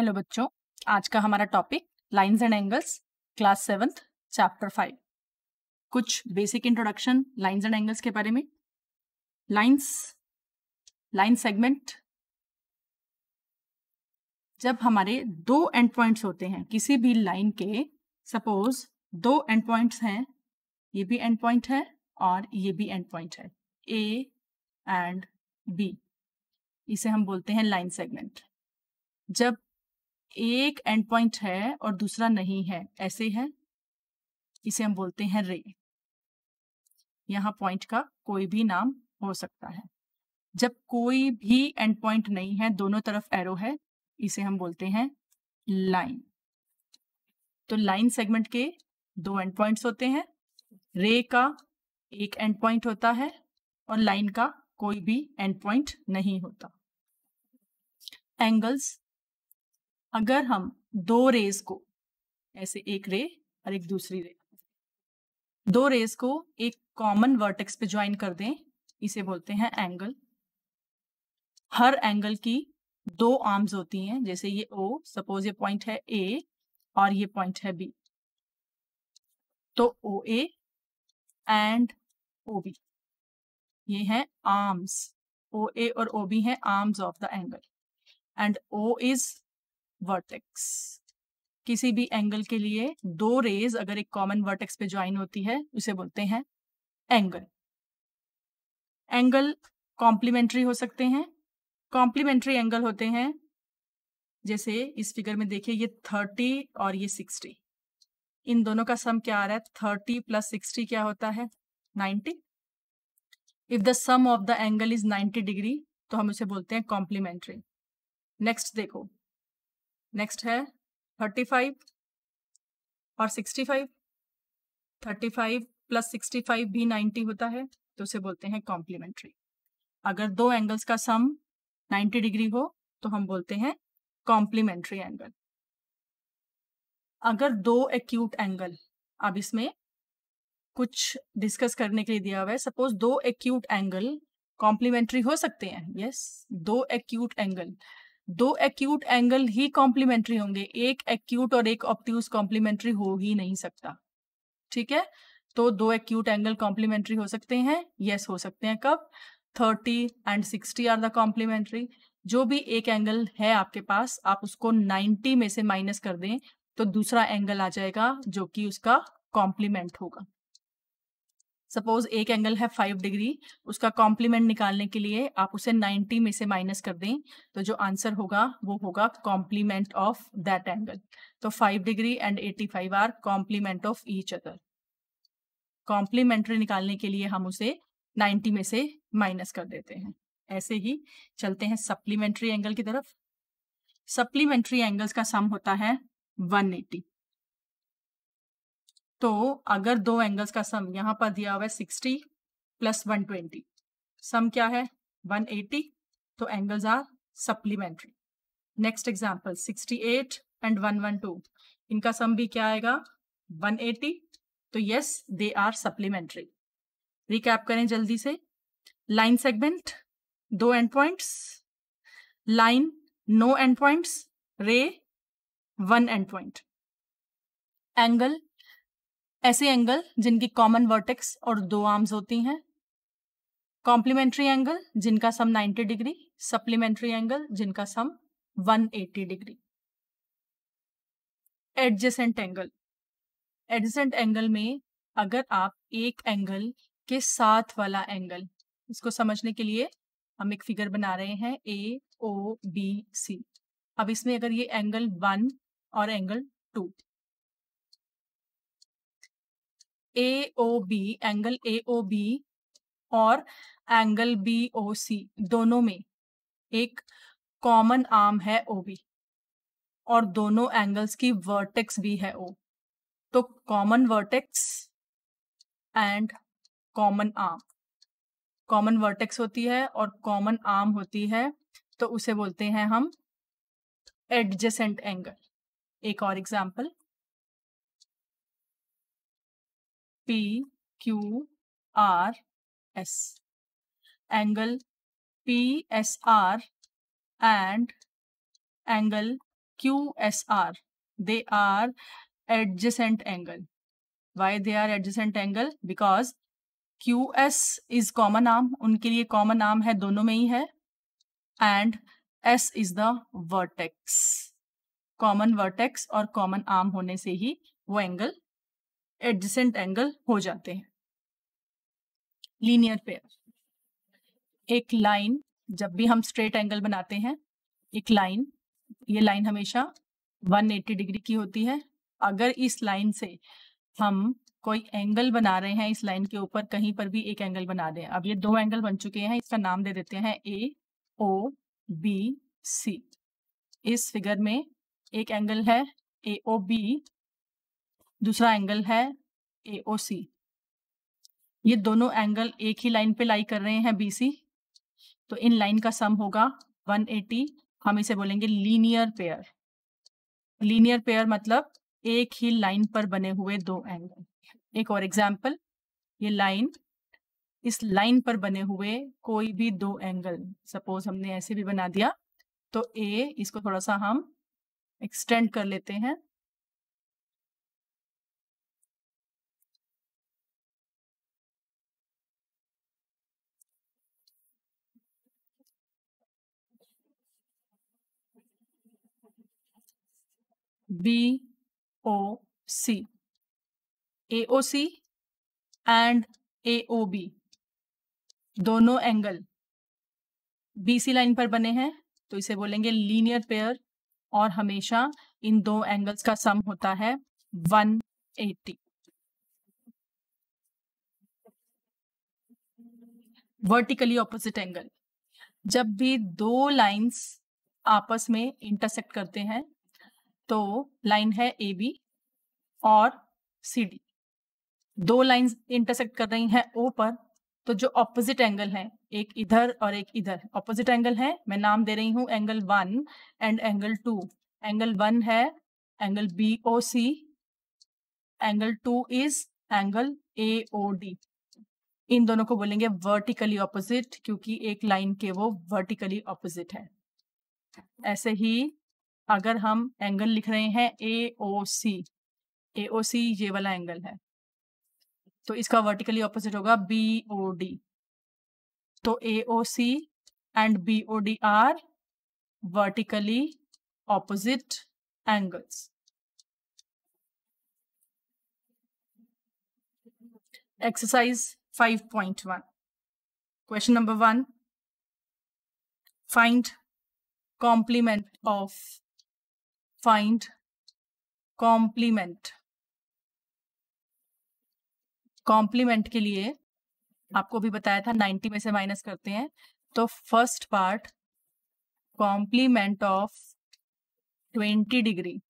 Hello बच्चों, आज का हमारा topic lines and angles, class 7th chapter 5। कुछ basic introduction lines and angles के बारे में। लाइन सेगमेंट, जब हमारे दो एंड पॉइंट्स होते हैं किसी भी लाइन के, सपोज दो एंड पॉइंट्स हैं, ये भी एंड पॉइंट है और ये भी एंड पॉइंट है, ए एंड बी, इसे हम बोलते हैं लाइन सेगमेंट। जब एक एंड पॉइंट है और दूसरा नहीं है, ऐसे है, इसे हम बोलते हैं रे। यहाँ पॉइंट का कोई भी नाम हो सकता है। जब कोई भी एंड पॉइंट नहीं है, दोनों तरफ एरो है, इसे हम बोलते हैं लाइन। तो लाइन सेगमेंट के दो एंड पॉइंट्स होते हैं, रे का एक एंड पॉइंट होता है और लाइन का कोई भी एंड पॉइंट नहीं होता। एंगल्स, अगर हम दो रेज को, ऐसे एक रे और एक दूसरी रे, दो रेज को एक कॉमन वर्टेक्स पे ज्वाइन कर दें, इसे बोलते हैं एंगल। हर एंगल की दो आर्म्स होती हैं, जैसे ये O, सपोज ये पॉइंट है A और ये पॉइंट है B, तो OA एंड OB ये हैं आर्म्स। OA और OB हैं arms of the angle and O is vertex. किसी भी एंगल के लिए दो रेज अगर एक कॉमन वर्टेक्स पे ज्वाइन होती है, उसे बोलते हैं एंगल। एंगल कॉम्प्लीमेंट्री हो सकते हैं। कॉम्प्लीमेंट्री एंगल होते हैं, जैसे इस फिगर में देखिए, ये 30 और ये 60, इन दोनों का सम क्या आ रहा है? 30 प्लस 60 क्या होता है? 90। If the sum of the angle is 90 degree, तो हम उसे बोलते हैं कॉम्प्लीमेंट्री। नेक्स्ट देखो, नेक्स्ट है 35 और 65। 35 प्लस 65 भी 90 होता है, तो उसे बोलते हैं कॉम्प्लीमेंट्री। अगर दो एंगल्स का सम 90 डिग्री हो तो हम बोलते हैं कॉम्प्लीमेंट्री एंगल। अगर दो एक्यूट एंगल, अब इसमें कुछ डिस्कस करने के लिए दिया हुआ है, सपोज दो एक्यूट एंगल कॉम्प्लीमेंट्री हो सकते हैं। यस, दो एक्यूट एंगल ही कॉम्प्लीमेंट्री होंगे, एक एक्यूट और एक ऑब्ट्यूज कॉम्प्लीमेंट्री हो ही नहीं सकता। ठीक है, तो दो एक्यूट एंगल कॉम्प्लीमेंट्री हो सकते हैं। यस, हो सकते हैं। कब? 30 एंड 60 आर द कॉम्प्लीमेंट्री। जो भी एक एंगल है आपके पास, आप उसको 90 में से माइनस कर दें तो दूसरा एंगल आ जाएगा जो कि उसका कॉम्प्लीमेंट होगा। सपोज एक एंगल है 5 डिग्री, उसका कॉम्प्लीमेंट निकालने के लिए आप उसे 90 में से माइनस कर दें, तो जो आंसर होगा वो होगा कॉम्प्लीमेंट ऑफ दैट एंगल। तो 5 degree and 85 are complement of each other. Complementary निकालने के लिए हम उसे 90 में से माइनस कर देते हैं। ऐसे ही चलते हैं सप्लीमेंट्री एंगल की तरफ। सप्लीमेंट्री एंगल्स का सम होता है 180। तो अगर दो एंगल्स का सम यहां पर दिया हुआ है 60 प्लस 120, सम क्या है? 180, तो angles are supplementary. Next example 68 and 112, इनका सम भी क्या आएगा? 180, तो yes, they are supplementary. Recap करें जल्दी से। लाइन सेगमेंट, दो end points, line no end points, ray one end point. Angle, ऐसे एंगल जिनकी कॉमन वर्टेक्स और दो आर्म्स होती हैं। कॉम्प्लीमेंट्री एंगल जिनका सम 90 डिग्री। सप्लीमेंट्री एंगल जिनका सम 180 degree. Adjacent angle, adjacent angle में अगर आप एक एंगल के साथ वाला एंगल, इसको समझने के लिए हम एक फिगर बना रहे हैं AOBC। अब इसमें अगर ये एंगल 1 और एंगल 2, AOB, एंगल AOB और एंगल BOC, दोनों में एक कॉमन आर्म है OB और दोनों एंगल्स की वर्टेक्स भी है O, तो common vertex and common arm, common vertex होती है और कॉमन आर्म होती है, तो उसे बोलते हैं हम एडजेसेंट एंगल। एक और example, PQRS, angle PSR and angle QSR, they are adjacent angle. Why they are adjacent angle? Because QS is common arm, उनके लिए common arm है, दोनों में ही है, and S is the vertex. Common vertex और common arm होने से ही वो एंगल adjacent angle हो जाते हैं. लीनियर पेयर, एक लाइन, जब भी हम स्ट्रेट एंगल बनाते हैं, एक लाइन, ये लाइन हमेशा 180 डिग्री की होती है. अगर इस लाइन से हम कोई एंगल बना रहे हैं, इस लाइन के ऊपर कहीं पर भी एक एंगल बना दें. अब ये दो एंगल बन चुके हैं, इसका नाम दे देते हैं AOBC. इस फिगर में एक एंगल है AOB, दूसरा एंगल है AOC. ये दोनों एंगल एक ही लाइन पे लाई कर रहे हैं BC, तो इन लाइन का सम होगा 180. हम इसे बोलेंगे लीनियर पेयर. लीनियर पेयर मतलब एक ही लाइन पर बने हुए दो एंगल. एक और एग्जाम्पल, ये लाइन, इस लाइन पर बने हुए कोई भी दो एंगल, सपोज हमने ऐसे भी बना दिया, तो A, इसको थोड़ा सा हम एक्सटेंड कर लेते हैं, BOC, AOC एंड AOB दोनों एंगल BC लाइन पर बने हैं, तो इसे बोलेंगे लीनियर पेयर. और हमेशा इन दो एंगल्स का सम होता है 180. वर्टिकली ऑपोजिट एंगल, जब भी दो लाइंस आपस में इंटरसेक्ट करते हैं, तो लाइन है AB और CD, दो लाइंस इंटरसेक्ट कर रही हैं O पर, तो जो ऑपोजिट एंगल है, एक इधर और एक इधर, ऑपोजिट एंगल है, मैं नाम दे रही हूं एंगल 1 एंड एंगल 2. एंगल 1 है angle BOC, angle 2 is angle AOD. इन दोनों को बोलेंगे वर्टिकली ऑपोजिट, क्योंकि एक लाइन के वो वर्टिकली ऑपोजिट है. ऐसे ही अगर हम एंगल लिख रहे हैं AOC, AOC ये वाला एंगल है, तो इसका वर्टिकली ऑपोजिट होगा BOD. तो AOC and BOD are vertically opposite angles. Exercise 5.1. Question number 1. Find complement of. Find complement. Complement के लिए आपको भी बताया था 90 में से माइनस करते हैं, तो first part complement of 20 degree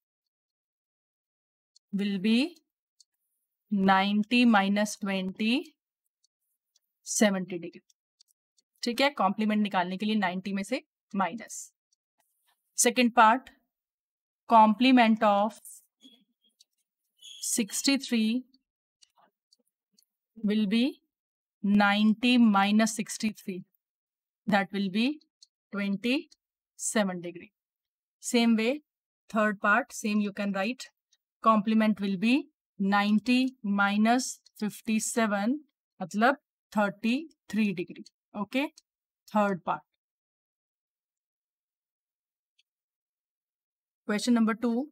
will be 90 minus 20 70 degree. ठीक है, कॉम्प्लीमेंट निकालने के लिए 90 में से minus. Second part complement of 63 will be 90 minus 63, that will be 27 degree. Same way, third part, same you can write, complement will be 90 minus 57, मतलब 33 degree. Okay, third part. Question number 2,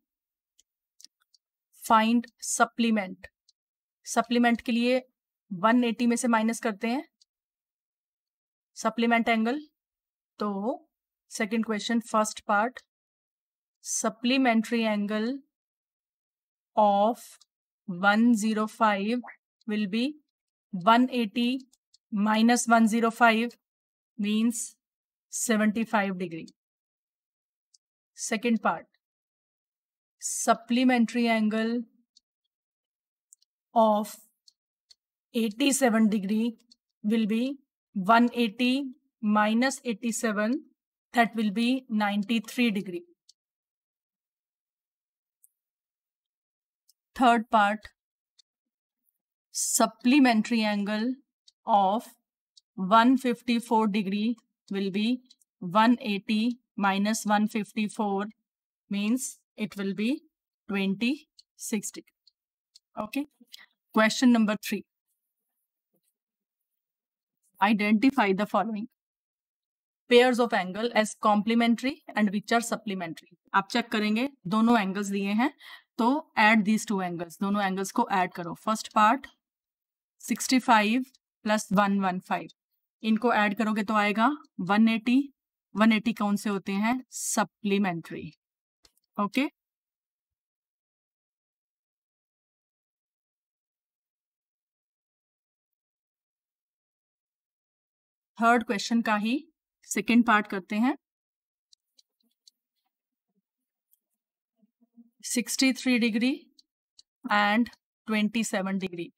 find supplement. Supplement के लिए 180 में से minus करते हैं supplement angle. तो second question, first part supplementary angle of 105 will be 180 minus 105 means 75 degree. Second part, supplementary angle of 87 degree will be 180 minus 87, that will be 93 degree. Third part, supplementary angle of 154 degree will be 180 minus 154, means it will be 26 degree. Okay. Question number 3. Identify the following pairs of angle as complementary and which are supplementary. आप check करेंगे दोनों angles दिए हैं तो add these two angles, दोनों angles को add करो. First part 65 plus 115, इनको ऐड करोगे तो आएगा 180. 180 कौन से होते हैं? सप्लीमेंट्री. ओके. थर्ड क्वेश्चन का ही सेकेंड पार्ट करते हैं. 63 डिग्री एंड 27 डिग्री,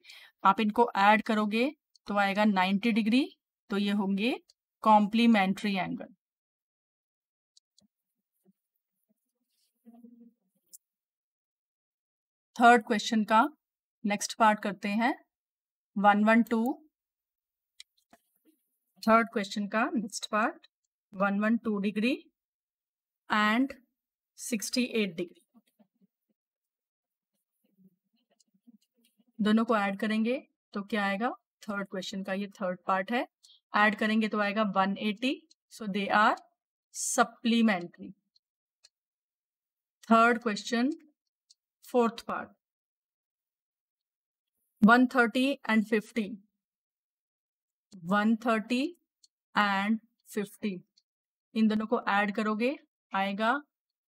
आप इनको ऐड करोगे तो आएगा 90 डिग्री. तो ये होंगे कॉम्प्लीमेंट्री एंगल. थर्ड क्वेश्चन का नेक्स्ट पार्ट करते हैं. 112. थर्ड क्वेश्चन का next part 112 degree and 68 degree, दोनों को ऐड करेंगे तो क्या आएगा? थर्ड क्वेश्चन का ये थर्ड पार्ट है. ऐड करेंगे तो आएगा 180. So they are supplementary. Third question fourth part 130 and 50. 130 and 50, इन दोनों को ऐड करोगे आएगा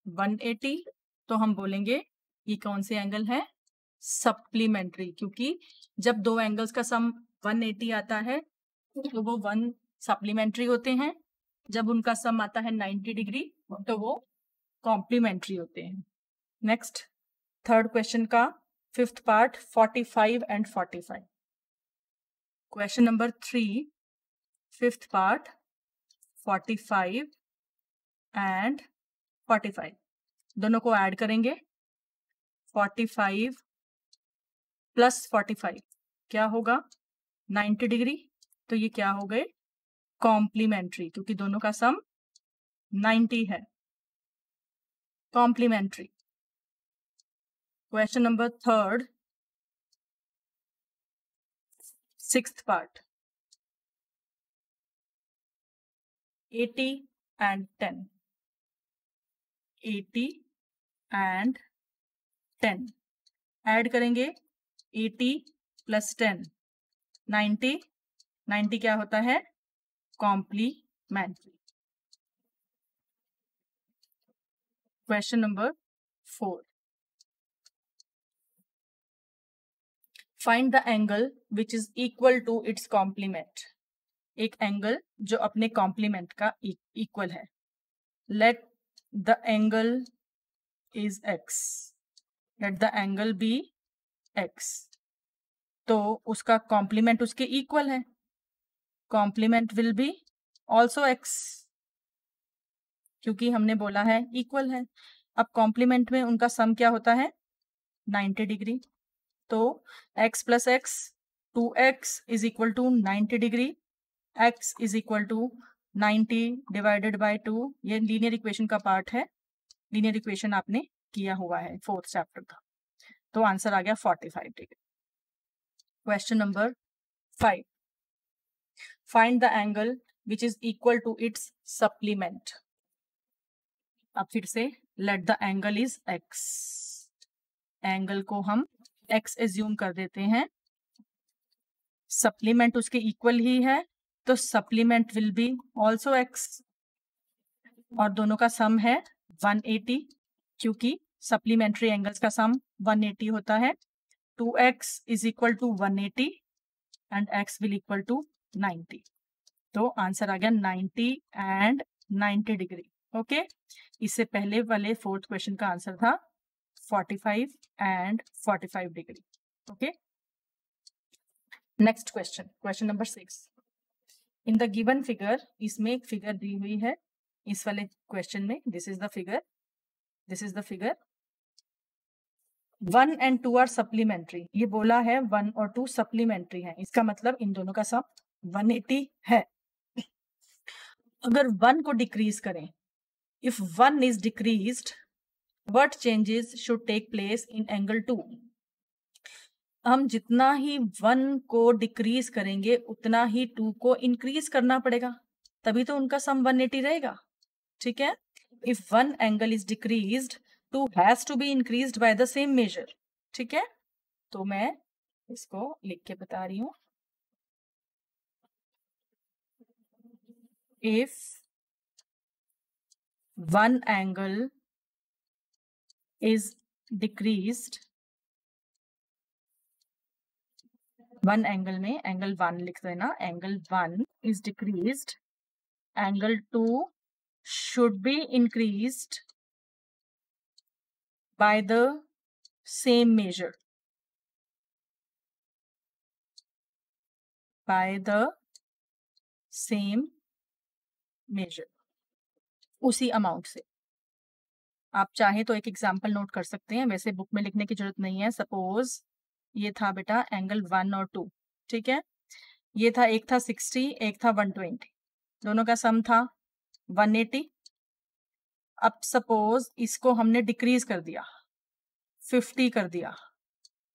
180. तो हम बोलेंगे ये कौन से एंगल है? सप्लीमेंट्री, क्योंकि जब दो एंगल्स का सम 180 आता है तो वो 1 सप्लीमेंट्री होते हैं. जब उनका सम आता है 90 डिग्री तो वो कॉम्प्लीमेंट्री होते हैं. नेक्स्ट थर्ड क्वेश्चन का fifth part 45 and 45. Question number 3 fifth part 45 and 45, दोनों को ऐड करेंगे. 45 प्लस 45 क्या होगा? 90 डिग्री. तो ये क्या हो गए? कॉम्प्लीमेंट्री, क्योंकि दोनों का सम 90 है. Complementary. Question number third sixth part 80 and 10. 80 and 10 add करेंगे. 80 प्लस 10 90. 90 क्या होता है? Complementary. Question number 4. Find the angle which is equal to its complement. एक एंगल जो अपने कॉम्प्लीमेंट का इक्वल है. Let the angle is x. Let the angle be x. तो उसका कॉम्प्लीमेंट उसके इक्वल है. Complement will be also x, क्योंकि हमने बोला है इक्वल है. अब कॉम्प्लीमेंट में उनका सम क्या होता है? 90 डिग्री. तो x plus x 2x is equal to 90 degree. x is equal to 90 divided by 2. ये लीनियर इक्वेशन का पार्ट है. लीनियर इक्वेशन आपने किया हुआ है फोर्थ चैप्टर का. तो आंसर आ गया 45 degree. Question number 5. Find the angle which is equal to its supplement. अब फिर से let the angle is x. Angle को हम x एज्यूम कर देते हैं. सप्लीमेंट उसके इक्वल ही है तो supplement will be also x. और दोनों का सम है 180, क्योंकि सप्लीमेंट्री एंगल्स का सम 180 होता है. 2x is equal to 180 and x will equal to 90. तो आंसर आ गया 90 एंड 90 डिग्री. ओके. इससे पहले वाले फोर्थ क्वेश्चन का आंसर था 45 and 45 degree. Okay. Next question, question number 6. In the given figure, इसमें एक फिगर दी हुई है इस वाले क्वेश्चन में. This is the figure. This is the figure. 1 and 2 are supplementary. ये बोला है 1 और 2 सप्लीमेंट्री है. इसका मतलब इन दोनों का सम 180 है. अगर 1 को डिक्रीज करें, if 1 is decreased What changes should take place in angle 2? हम जितना ही 1 को डिक्रीज करेंगे उतना ही 2 को इंक्रीज करना पड़ेगा, तभी तो उनका सम 180 रहेगा. ठीक है. If one angle is decreased, 2 has to be increased by the same measure. ठीक है. तो मैं इसको लिख के बता रही हूं. If one angle is decreased, one angle में एंगल 1 लिख देना, angle 1 is decreased, angle 2 should be increased by the same measure, by the same measure, उसी अमाउंट से. आप चाहे तो एक एग्जाम्पल नोट कर सकते हैं, वैसे बुक में लिखने की जरूरत नहीं है. सपोज ये था बेटा एंगल 1 और 2. ठीक है. ये था, एक था 60, एक था 120, दोनों का सम था 180. अब सपोज इसको हमने डिक्रीज कर दिया, 50 कर दिया,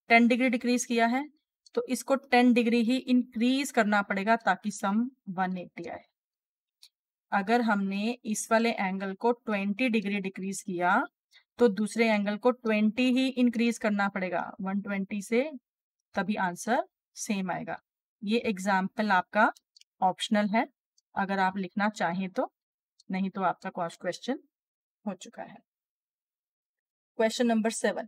10 डिग्री डिक्रीज किया है, तो इसको 10 डिग्री ही इंक्रीज करना पड़ेगा ताकि सम 180 आए. अगर हमने इस वाले एंगल को 20 डिग्री डिक्रीज किया तो दूसरे एंगल को 20 ही इंक्रीज करना पड़ेगा 120 से, तभी आंसर सेम आएगा. ये एग्जाम्पल आपका ऑप्शनल है, अगर आप लिखना चाहें तो, नहीं तो आपका क्वेश्चन हो चुका है. Question number 7.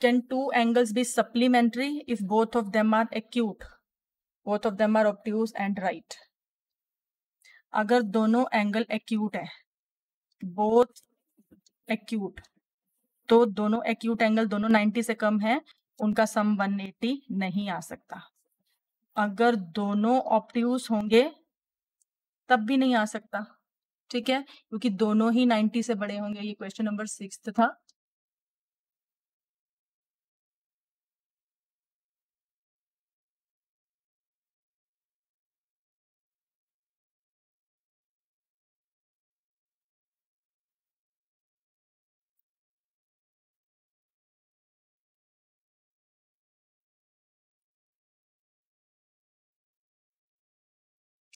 Can two angles be supplementary if both of them are acute? Both of them are obtuse and right. अगर दोनों एंगल एक्यूट है, बोथ एक्यूट, तो दोनों एक्यूट एंगल दोनों 90 से कम है, उनका सम 180 नहीं आ सकता. अगर दोनों ऑब्ट्यूज होंगे तब भी नहीं आ सकता. ठीक है, क्योंकि दोनों ही 90 से बड़े होंगे. ये क्वेश्चन नंबर 6 था.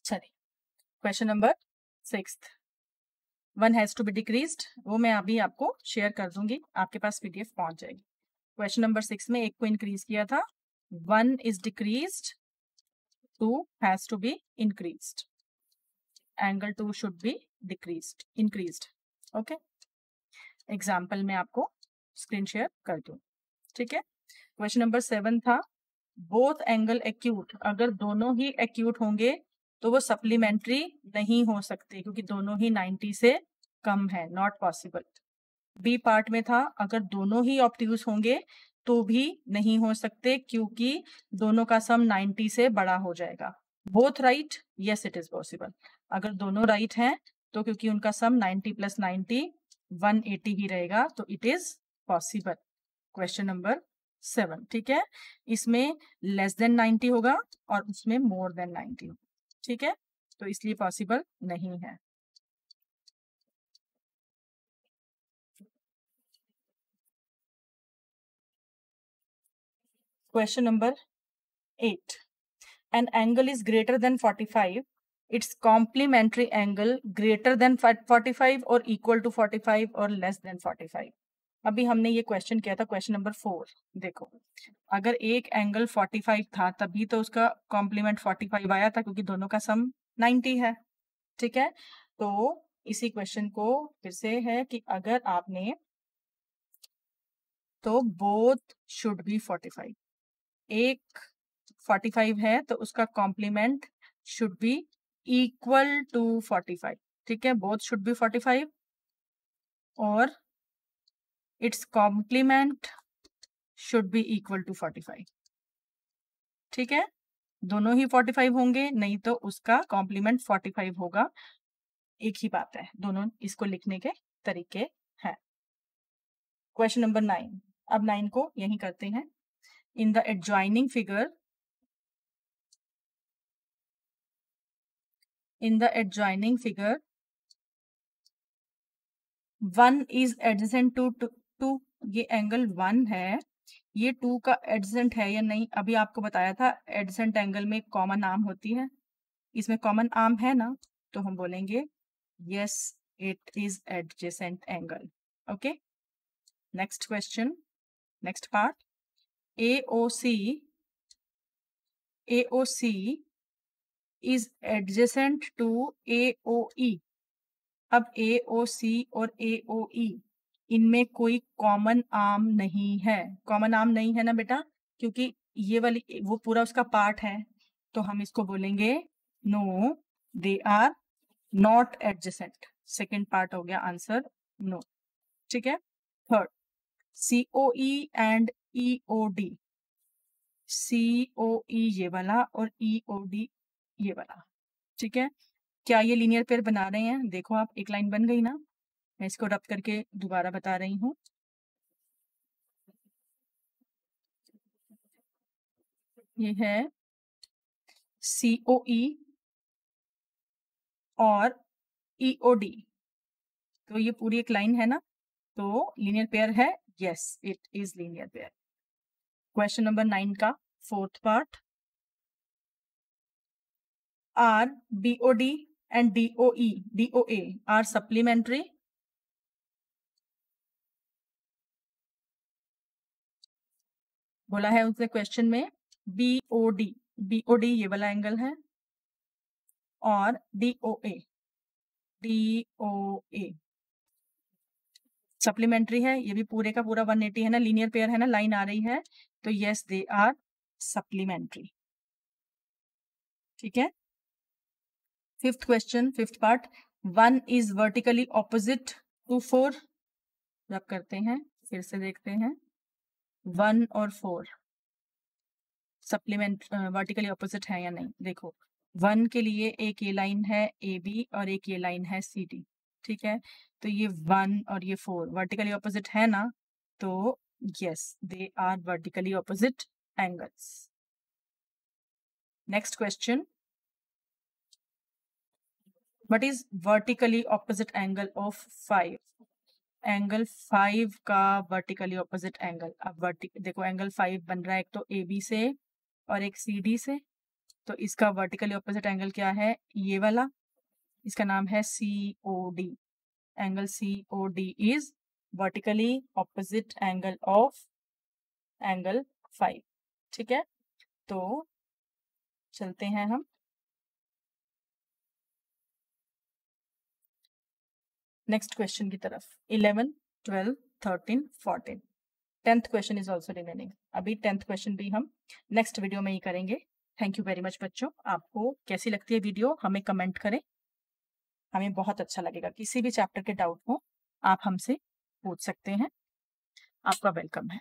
चलिए, question number 6. One has to be decreased, वो मैं अभी आपको शेयर कर दूंगी, आपके पास पीडीएफ पहुंच जाएगी. क्वेश्चन नंबर 6 में एक को इंक्रीज किया था, 1 is decreased, 2 has to be increased, angle 2 should be decreased, increased. Okay, example में आपको स्क्रीन शेयर कर दूं. ठीक है. क्वेश्चन नंबर 7 था, बोथ एंगल एक्यूट, अगर दोनों ही एक्यूट होंगे तो वो सप्लीमेंट्री नहीं हो सकते क्योंकि दोनों ही 90 से कम है, नॉट पॉसिबल. बी पार्ट में था, अगर दोनों ही ऑब्ट्यूज होंगे तो भी नहीं हो सकते क्योंकि दोनों का सम 90 से बड़ा हो जाएगा. Both right, yes it is possible. अगर दोनों राइट हैं तो क्योंकि उनका सम 90 + 90 180 ही रहेगा, तो it is possible. Question number 7. ठीक है, इसमें लेस देन 90 होगा और उसमें मोर देन 90. ठीक है, तो इसलिए पॉसिबल नहीं है. Question number 8. An angle is greater than 45, its complementary angle greater than 45 or equal to 45 or less than 45. अभी हमने ये क्वेश्चन किया था, क्वेश्चन नंबर 4. देखो, अगर एक एंगल 45 था तभी तो उसका कॉम्प्लीमेंट 45 आया था क्योंकि दोनों का सम 90 है. ठीक है, तो इसी क्वेश्चन को फिर से है कि अगर आपने, तो बोथ शुड बी 45. एक 45 है तो उसका complement should be equal to 45. ठीक है, बोथ शुड बी 45 और its complement should be equal to 45. ठीक है, दोनों ही 45 होंगे, नहीं तो उसका कॉम्प्लीमेंट 45 होगा. एक ही बात है, दोनों इसको लिखने के तरीके हैं. Question number 9. अब 9 को यही करते हैं. In the adjoining figure, in the adjoining figure, 1 is adjacent to 2, ये एंगल 1 है, ये 2 का एडजेसेंट है या नहीं, अभी आपको बताया था एडजेसेंट एंगल में कॉमन आर्म होती है, इसमें कॉमन आर्म है ना, तो हम बोलेंगे yes it is adjacent angle. Okay, next question, next part, AOC is adjacent to AOE। अब AOC और AOE इनमें कोई कॉमन आर्म नहीं है, कॉमन आर्म नहीं है ना बेटा, क्योंकि ये वाली वो पूरा उसका पार्ट है, तो हम इसको बोलेंगे no they are not adjacent. Second part हो गया आंसर नो। ठीक है, third, COE and EOD, COE ये वाला और EOD ये वाला, ठीक है, क्या ये लीनियर पेयर बना रहे हैं? देखो आप, एक लाइन बन गई ना, मैं इसको रब करके दोबारा बता रही हूँ। ये है COE और EOD, तो ये पूरी एक लाइन है ना, तो लीनियर पेयर है, yes it is linear pair. Question number 9 का fourth part, are BOD and DOA are supplementary. बोला है उसने क्वेश्चन में BOD ये वाला एंगल है, और DOA सप्लीमेंट्री है, ये भी पूरे का पूरा 180 है ना, लीनियर पेयर है ना, लाइन आ रही है, तो यस दे आर सप्लीमेंट्री। ठीक है, fifth question, fifth part, 1 is vertically opposite to 4। Rub करते हैं, फिर से देखते हैं, 1 और 4 सप्लीमेंट वर्टिकली ऑपोजिट है या नहीं। देखो 1 के लिए एक ये लाइन है AB और एक ये लाइन है CD, ठीक है, तो ये 1 और ये 4 वर्टिकली ऑपोजिट है ना, तो yes they are vertically opposite angles. Next question, what is vertically opposite angle of 5? Angle 5 का वर्टिकली ऑपोजिट एंगल, अब देखो एंगल 5 बन रहा है एक तो AB से और एक CD से, तो इसका वर्टिकली ऑपोजिट एंगल क्या है? ये वाला, इसका नाम है COD। Angle COD is vertically opposite angle of angle 5। ठीक है, तो चलते हैं हम नेक्स्ट क्वेश्चन की तरफ। 11, 12, 13, 14, 10th question is also remaining. अभी 10th क्वेश्चन भी हम नेक्स्ट वीडियो में ही करेंगे। थैंक यू वेरी मच बच्चों, आपको कैसी लगती है वीडियो हमें कमेंट करें, हमें बहुत अच्छा लगेगा। किसी भी चैप्टर के डाउट हो आप हमसे पूछ सकते हैं, आपका वेलकम है।